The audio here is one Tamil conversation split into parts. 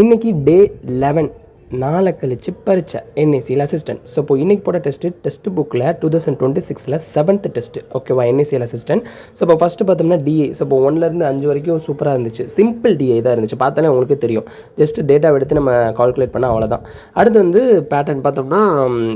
இன்றைக்கி டே 11 நாளை கழிச்சு பரீட்சை என்ஏசியில் அசிஸ்டன்ட். ஸோ இப்போ இன்றைக்கி போட்ட டெஸ்ட்டு புக்கில் 2026 7th டெஸ்ட்டு. ஓகேவா, என்ஏசியில் அசிஸ்டன்ட். ஸோ இப்போ ஃபஸ்ட்டு பார்த்தோம்னா டிஏ. ஸோ இப்போ 1லேருந்து 5 வரைக்கும் சூப்பராக இருந்துச்சு. சிம்பிள் டிஏ தான் இருந்துச்சு, பார்த்தாலே உங்களுக்கே தெரியும். ஜஸ்ட் டேட்டா எடுத்து நம்ம கால்குலேட் பண்ணால் அவ்வளோதான். அடுத்து வந்து பேட்டர்ன் பார்த்தோம்னா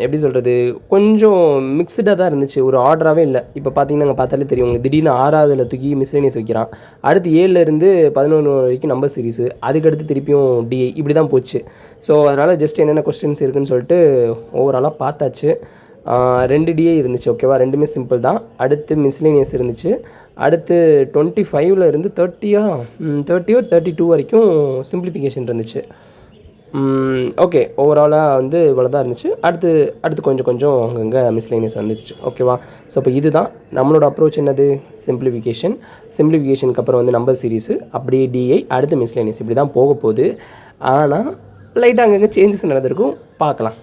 எப்படி சொல்கிறது, கொஞ்சம் மிக்சடாக தான் இருந்துச்சு, ஒரு ஆர்டராகவே இல்லை. இப்போ பார்த்தீங்கன்னா நாங்கள் பார்த்தாலே தெரியும் உங்களுக்கு, திடீர்னு 6வதுல தூக்கி மிஸ்லேனியஸ் வைக்கிறான். அடுத்து 7லேருந்து 11 வரைக்கும் நம்பர் சீரிஸு, அதுக்கடுத்து திருப்பியும் டிஏ, இப்படி தான் போச்சு. ஸோ அதனால் ஜஸ்ட் என்னென்ன கொஸ்டின்ஸ் இருக்குதுன்னு சொல்லிட்டு ஓவராலாக பார்த்தாச்சு. 2 டிஏ இருந்துச்சு. ஓகேவா, ரெண்டுமே சிம்பிள் தான். அடுத்து மிஸ்லேனியஸ் இருந்துச்சு. அடுத்து 25ல் இருந்து 32 வரைக்கும் சிம்பிளிஃபிகேஷன் இருந்துச்சு. ஓகே, ஓவராலாக வந்து இவ்வளோ தான் இருந்துச்சு. அடுத்து கொஞ்சம் அங்கங்கே மிஸ்லேனியஸ் வந்துடுச்சு. ஓகேவா, ஸோ இப்போ இதுதான் நம்மளோட அப்ரோச். என்னது, சிம்பிளிஃபிகேஷனுக்கு அப்புறம் வந்து நம்பர் சீரிஸு, அப்படியே டிஐ, அடுத்து மிஸ்லேனியஸ், இப்படி தான் போக போகுது. ஆனால் லைட்டாக அங்கங்கே சேஞ்சஸ் நடந்திருக்கும், பார்க்கலாம்.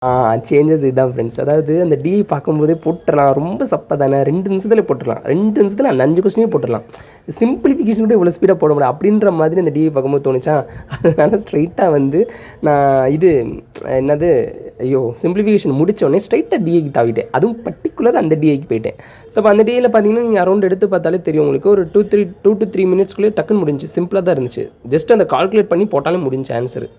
ஆ சேஞ்சஸ் இதான் ஃப்ரெண்ட்ஸ். அதாவது அந்த டிஐ பார்க்கும்போதே போட்டுறலாம். ரொம்ப சப்ப தானே 2 நிமிஷத்துல போட்டுறலாம். 2 நிமிஷத்துல அந்த 5 கொஸ்டினே போட்டுறலாம். சிம்பிளிஃபிகேஷன் கூட இவ்வளோ ஸ்பீடா போட முடியாது. அப்படின்ற மாதிரி அந்த டிஐ பார்க்கும்போது தோணுச்சா, அதனால ஸ்ட்ரெயிட்டா வந்து நான் இது என்னது ஐயோ! சிம்பிளிஃபிகேஷன் முடிச்சோனே ஸ்ட்ரெயிட்டா டிஐக்கு தாவிட்டேன். அதுவும் பர்ட்டிகுலரா அந்த டிஐக்கு போயிட்டேன். ஸோ அப்போ அந்த டிஐல பார்த்தீங்கன்னா, நீங்க அரவுண்ட் எடுத்து பார்த்தாலே தெரியும் உங்களுக்கு. ஒரு 2 to 3 மினிட்ஸ்க்குள்ளேயே டக்குன்னு முடிஞ்சுச்சு. சிம்பிளா தான் இருந்துச்சு. ஜஸ்ட் அந்த கால்குலேட் பண்ணி போட்டாலே முடிஞ்சுச்சு ஆன்ஸரு.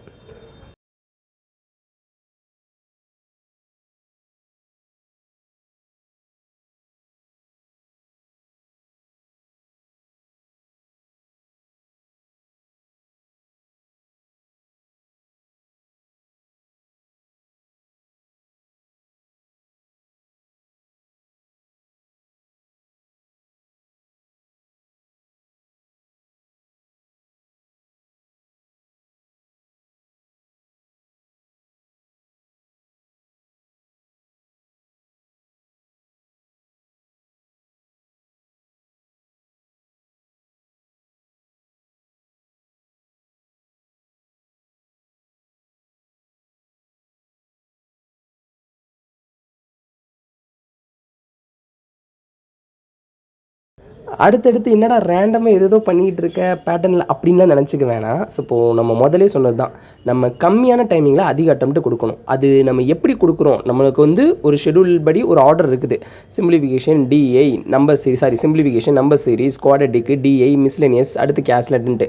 அடுத்தடுத்து என்னடா ரேண்டமா ஏதேதோ பண்ணிக்கிட்டு இருக்க பேட்டர்ன்ல அப்படின்லாம் நினச்சிக்க வேணாம். ஸோ இப்போ நம்ம முதலே சொன்னது தான். நம்ம கம்மியான டைமிங்கில அதிக அட்டெம்ப்ட் குடுக்கணும். அது நம்ம எப்படி குடுக்குறோம்? நம்மளுக்கு வந்து ஒரு ஷெட்யூல் படி ஒரு ஆர்டர் இருக்குது. Simplification, DI, number series simplification, number series, quadratic, DI, miscellaneous, அடுத்து கேஸ்லெட்ன்ட்டு.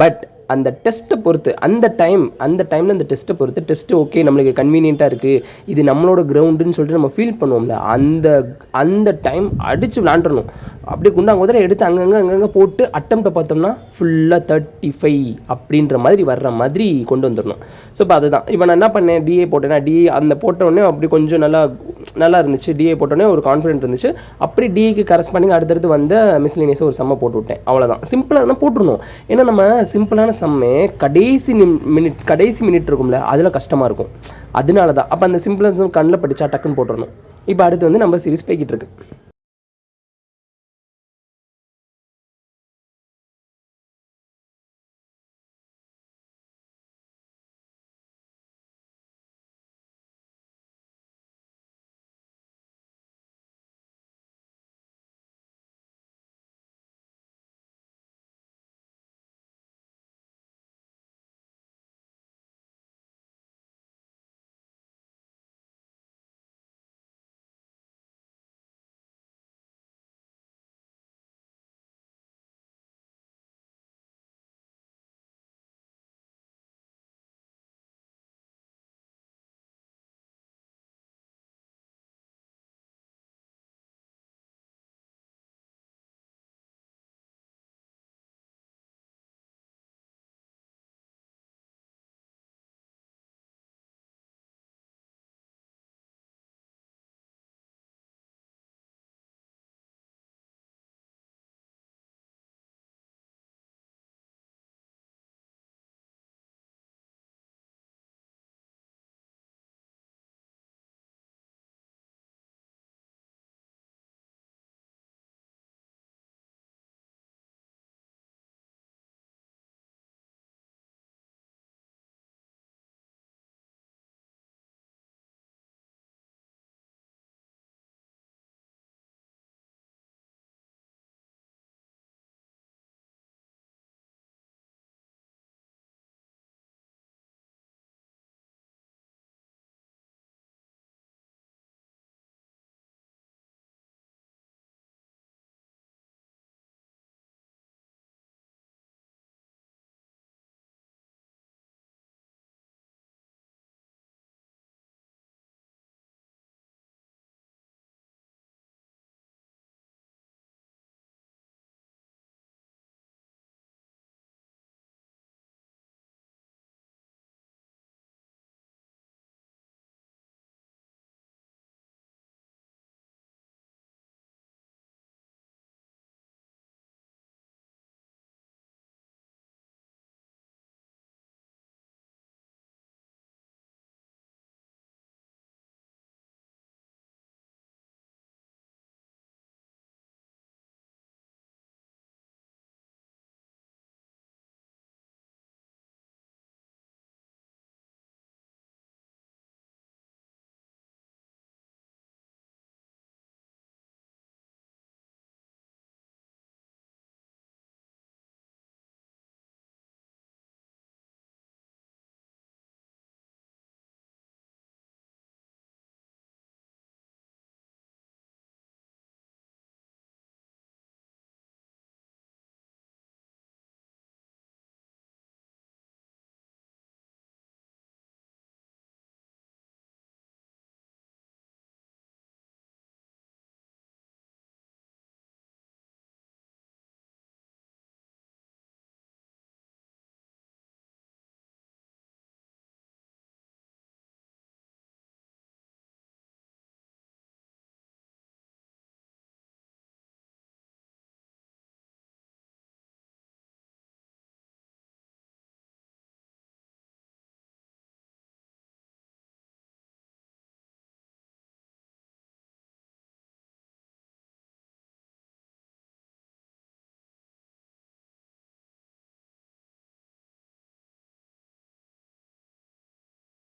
பட் அந்த டெஸ்ட்டை பொறுத்து அந்த டைமில் அந்த டெஸ்ட்டை பொறுத்து டெஸ்ட்டு ஓகே நம்மளுக்கு கன்வீனியண்ட்டாக இருக்குது, இது நம்மளோட கிரவுண்டுன்னு சொல்லிட்டு நம்ம ஃபீல் பண்ணுவோம்ல, அந்த அந்த டைம் அடித்து விளாண்டுறணும். அப்படியே குண்டாங்குதிரை எடுத்து அங்கங்கே போட்டு அட்டெம்ப்டை பார்த்தோம்னா ஃபுல்லாக 35 அப்படின்ற மாதிரி வர்ற மாதிரி கொண்டு வந்துடணும். ஸோ இப்போ அதுதான் இப்போ நான் என்ன பண்ணேன், டிஏ போட்டேன்னா டிஏ அந்த போட்டோடனே அப்படி கொஞ்சம் நல்லா இருந்துச்சு. டிஏ போட்டோடனே ஒரு கான்ஃபிடென்ட் இருந்துச்சு. அப்படி டிஏக்கு கரஸ்பாண்டிங் அடுத்தடுத்து வந்த மிஸ்லினியஸை ஒரு சம்மை போட்டு விட்டேன். அவ்வளோதான், சிம்பிளாக தான் போட்டுருணும். ஏன்னா நம்ம சிம்பிளான சம்மே கடைசி மினிட் இருக்கும்ல, அதில் கஷ்டமாக இருக்கும். அதனால தான் அப்போ அந்த சிம்பிளான சம் கண்ணில் படித்தா டக்குன்னு போட்டுடணும். இப்போ அடுத்து வந்து நம்ம சீரிஸ் போய்கிட்டு இருக்கு.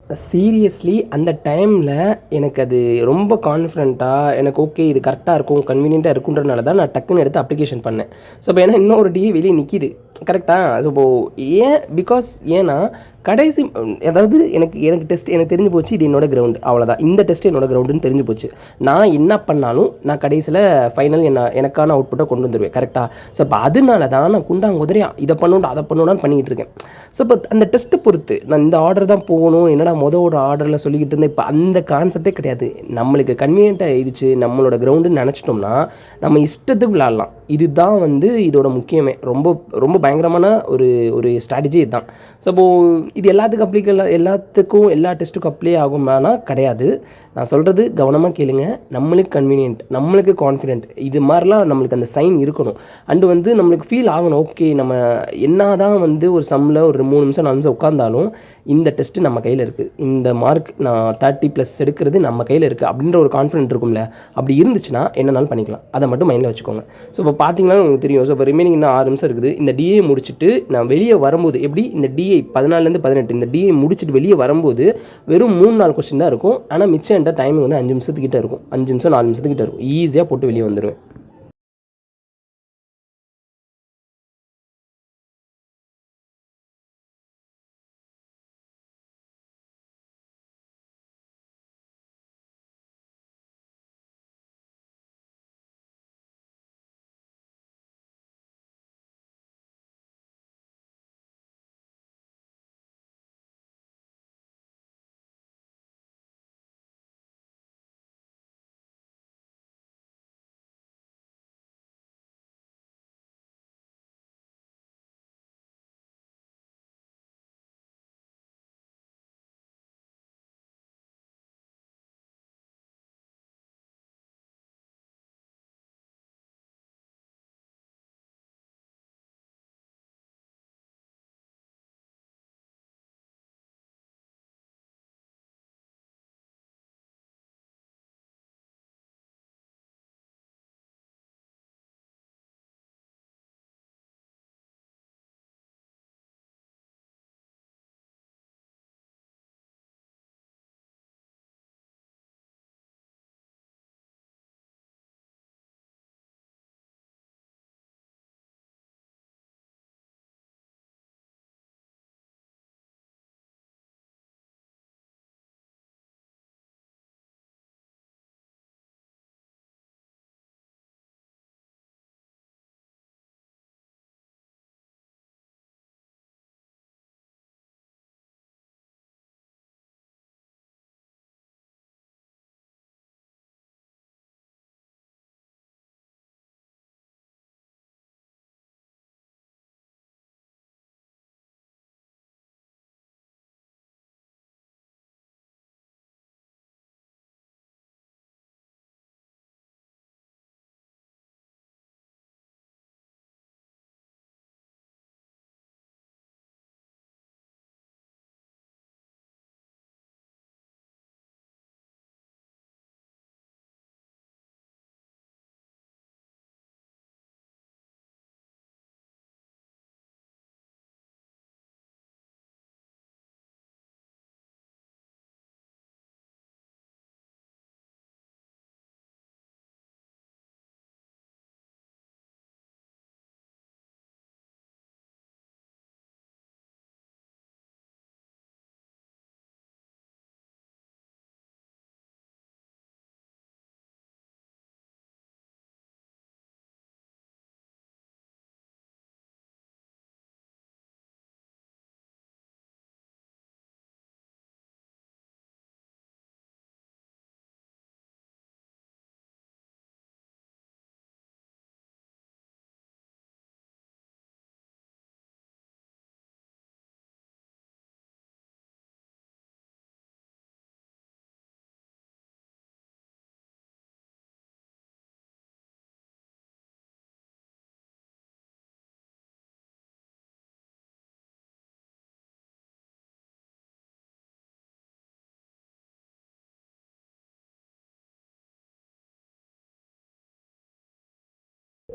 சீரியஸ்லி அந்த டைமில் எனக்கு அது ரொம்ப கான்ஃபிடென்ட்டாக எனக்கு ஓகே இது கரெக்டாக இருக்கும் கன்வீனியண்ட்டாக இருக்குன்றனால தான் நான் டக்குன்னு எடுத்து அப்ளிகேஷன் பண்ணேன். ஸோ இப்போ ஏன்னா இன்னும் ஒரு டிஏ வெளியே நிற்கிது கரெக்டாக. ஸோ இப்போது ஏன் பிகாஸ் ஏன்னா கடைசி அதாவது எனக்கு எனக்கு டெஸ்ட் எனக்கு தெரிஞ்சு போச்சு இது என்னோட கிரவுண்டு அவ்வளோதான். இந்த டெஸ்ட் என்னோட கிரவுண்டுன்னு தெரிஞ்சு போச்சு. நான் என்ன பண்ணாலும் நான் கடைசியில் ஃபைனல் எனக்கான அவுட்புட்டை கொண்டு வந்துடுவேன் கரெக்டாக. ஸோ இப்போ அதனால தான் நான் குண்டாங்குதிரையா இதை பண்ணணும் அதை பண்ணணும்னு பண்ணிக்கிட்டு இருக்கேன். ஸோ இப்போ அந்த டெஸ்ட்டை பொறுத்து நான் இந்த ஆர்டர் தான் போகணும் என்னடா ஒரு ஆர்டரில் சொல்லிக்கிட்டு இருந்தேன். இப்போ அந்த கான்செப்டே கிடையாது. நம்மளுக்கு கன்வீனியன்ட்டாக ஆயிடுச்சு நம்மளோட கிரவுண்டுன்னு நினச்சிட்டோம்னா நம்ம இஷ்டத்துக்கு விளாட்லாம். இதுதான் வந்து இதோட முக்கியமே. ரொம்ப ரொம்ப பயங்கரமான ஒரு ஒரு ஸ்ட்ராட்டஜி இதுதான். ஸோ இப்போது இது எல்லாத்துக்கும் எல்லாத்துக்கும் எல்லா டெஸ்ட்டுக்கும் அப்ளை ஆகுமானா கிடையாது. நான் சொல்கிறது கவனமாக கேளுங்க. நம்மளுக்கு கன்வீனியன்ட் நம்மளுக்கு கான்ஃபிடென்ட் இது மாதிரிலாம் நம்மளுக்கு அந்த சைன் இருக்கணும். அண்டு வந்து நம்மளுக்கு ஃபீல் ஆகணும் ஓகே நம்ம என்ன தான் வந்து ஒரு சம்மில் ஒரு 3 நிமிஷம் 4 நிமிஷம் உட்காந்தாலும் இந்த டெஸ்ட்டு நம்ம கையில் இருக்குது, இந்த மார்க் நான் 30+ எடுக்கிறது நம்ம கையில் இருக்குது அப்படின்ற ஒரு கான்ஃபிடென்ட் இருக்கும்ல. அப்படி இருந்துச்சுன்னா என்னன்னாலும் பண்ணிக்கலாம். அதை மட்டும் மைண்டில் வச்சுக்கோங்க. ஸோ இப்போ பார்த்தீங்கன்னா உங்களுக்கு தெரியும். ஸோ இப்போ ரிமைனிங் இன்னும் 6 நிமிஷம் இருக்குது. இந்த டிஏ முடிச்சுட்டு நான் வெளியே வரும்போது எப்படி இந்த டிஏ 14லேருந்து 18 இந்த டிஏ முடிச்சுட்டு வெளியே வரும்போது வெறும் 3-4 கொஸ்டின் தான் இருக்கும். ஆனால் மிச்சம் என்கிட்ட டைமிங் வந்து 5 நிமிஷத்துக்கிட்ட இருக்கும். 5 நிமிஷம் 4 நிமிஷத்துக்கிட்ட இருக்கும். ஈஸியாக போட்டு வெளியே வந்துடுவேன்.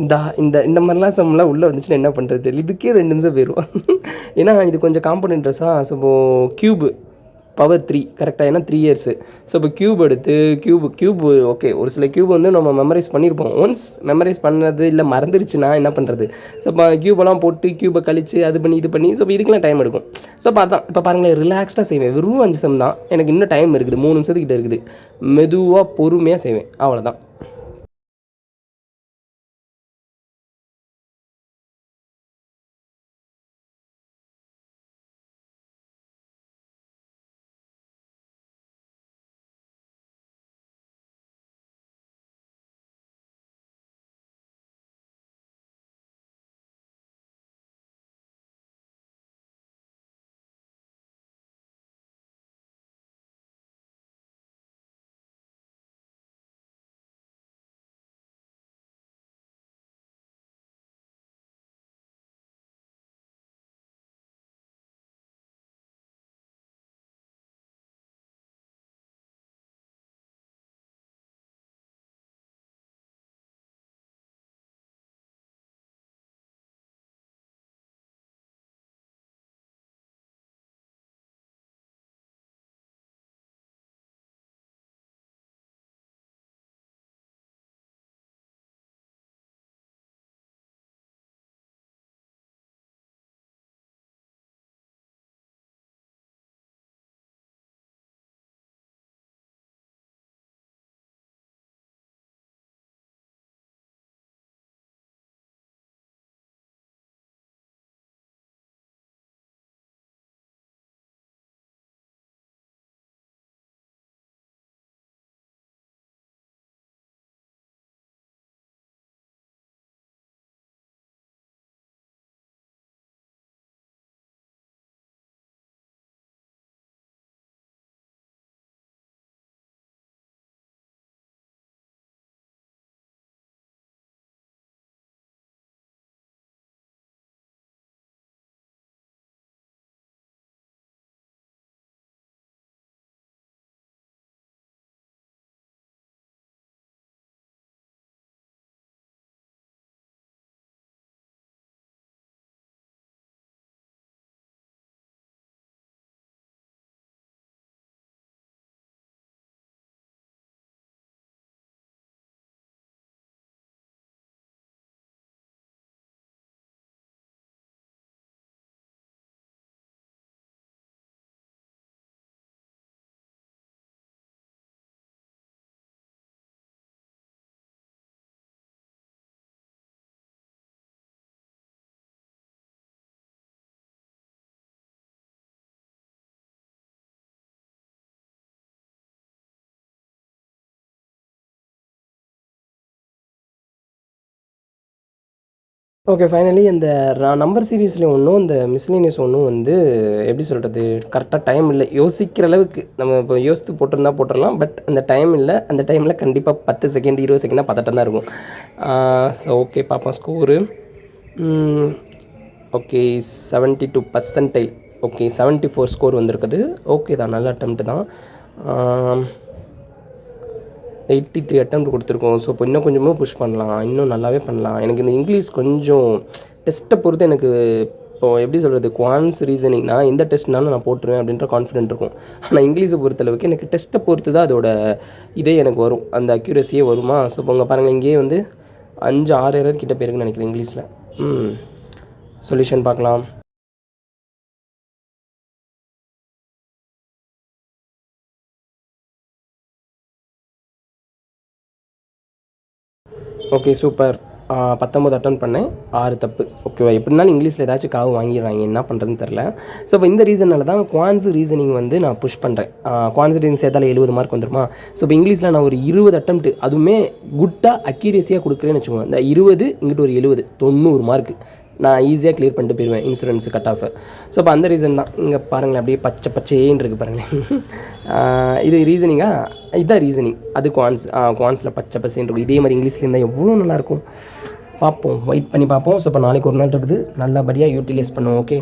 இந்த இந்த இந்த மாதிரிலாம் சம்லாம் உள்ளே வந்துச்சுன்னா என்ன பண்ணுறது? இதுக்கே 2 நிமிஷம் போயிடும். ஏன்னா இது கொஞ்சம் காம்பவுண்ட் இன்ட்ரெஸ்ட்டா. ஸோ இப்போது க்யூபு பவர் 3 கரெக்டாக, ஏன்னா 3 இயர்ஸு. ஸோ இப்போ க்யூப் எடுத்து க்யூப் ஓகே, ஒரு சில க்யூப் வந்து நம்ம மெமரைஸ் பண்ணியிருப்போம். ஒன்ஸ் மெமரைஸ் பண்ணது இல்லை மறந்துருச்சுன்னா என்ன பண்ணுறது? ஸோ இப்போ க்யூபெல்லாம் போட்டு க்யூபை கழிச்சு அது பண்ணி இது பண்ணி ஸோ இப்போ இதுக்கெலாம் டைம் எடுக்கும். ஸோ இப்போ அதான் இப்போ பாருங்களேன், ரிலாக்ஸ்டாக செய்வேன். வெறும் 5 சம் தான், எனக்கு இன்னும் டைம் இருக்குது, 3 நிமிஷத்துக்கிட்ட இருக்குது. மெதுவாக பொறுமையாக செய்வேன், அவ்வளோதான். ஓகே. ஃபைனலி இந்த நம்பர் சீரிஸ்ல ஒன்னும், இந்த மிஸ்லேனியஸ் ஒன்னும் வந்து எப்படி சொல்கிறது, கரெக்டாக டைம் இல்லை. யோசிக்கிற அளவுக்கு நம்ம இப்போ யோசித்து போட்டிருந்தா போட்டுடலாம். பட் அந்த டைம் இல்லை. அந்த டைமில் கண்டிப்பாக 10 செகண்ட் 20 செகண்டாக பதட்டம் தான் இருக்கும். ஸோ ஓகே, பார்ப்போம் ஸ்கோரு. ஓகே, 72%. ஓகே, 74 ஸ்கோர் வந்திருக்குது. ஓகே தான், நல்ல அட்டெம்ப்ட் தான். 83 அட்டெம்ப்ட் கொடுத்துருக்கோம். ஸோ இப்போ இன்னும் கொஞ்சமாக புஷ் பண்ணலாம், இன்னும் நல்லாவே பண்ணலாம். எனக்கு இந்த இங்கிலீஷ் கொஞ்சம் டெஸ்ட்டை பொறுத்து எனக்கு இப்போது எப்படி சொல்கிறது, குவான்ஸ் ரீசனிங் நான் எந்த டெஸ்ட்னாலும் நான் போட்டுருவேன் அப்படின்ற கான்ஃபிடென்ட் இருக்கும். ஆனால் இங்கிலீஷை பொறுத்தளவுக்கு எனக்கு டெஸ்ட்டை பொறுத்து தான் அதோட இதே எனக்கு வரும், அந்த அக்யூரஸியே வருமா. ஸோ இப்போ உங்கள் பாருங்கள், இங்கேயே வந்து 5-6 எரர் கிட்ட பேருக்குன்னு நினைக்கிறேன் இங்கிலீஷில். சொல்யூஷன் பார்க்கலாம். Okay, super. 19 அட்டன் பண்ணேன், 6 தப்பு. ஓகேவா, எப்படினாலும் இங்கிலீஷில் ஏதாச்சும் காவு வாங்கிடுறாங்க, என்ன பண்ணுறதுன்னு தெரில. ஸோ இப்போ இந்த ரீசனால தான் குவான்ஸ் ரீசனிங் வந்து நான் புஷ் பண்ணுறேன். குவான்ஸ் ரீசனிங் சேர்த்தால 70 மார்க் வந்துருமா. ஸோ இப்போ இங்கிலீஷில் நான் ஒரு 20 அட்டெம்ப்ட், அதுவுமே குட்டாக அக்யூரேசியாக கொடுக்குறேன்னு வச்சுக்கோங்க. இந்த 20 இங்கிட்ட ஒரு 70, 90 மார்க் நான் ஈஸியாக கிளியர் பண்ணிட்டு போயிடுவேன் இன்சூரன்ஸ் கட் ஆஃப். ஸோ இப்போ அந்த ரீசன் தான். இங்கே பாருங்களேன், அப்படியே பச்சை பச்சேன்னு இருக்குது பாருங்களேன். இது ரீசனிங்காக, இதுதான் ரீசனிங். அது குவான்ஸில் பச்சை பச்சேன்னு இருக்கும். இதே மாதிரி இங்கிலீஷில் இருந்தால் எவ்வளோ நல்லாயிருக்கும். பார்ப்போம், வெயிட் பண்ணி பார்ப்போம். ஸோ இப்போ நாளைக்கு ஒரு நாள் இருக்குது, நல்லபடியாக யூட்டிலைஸ் பண்ணுவோம். ஓகே.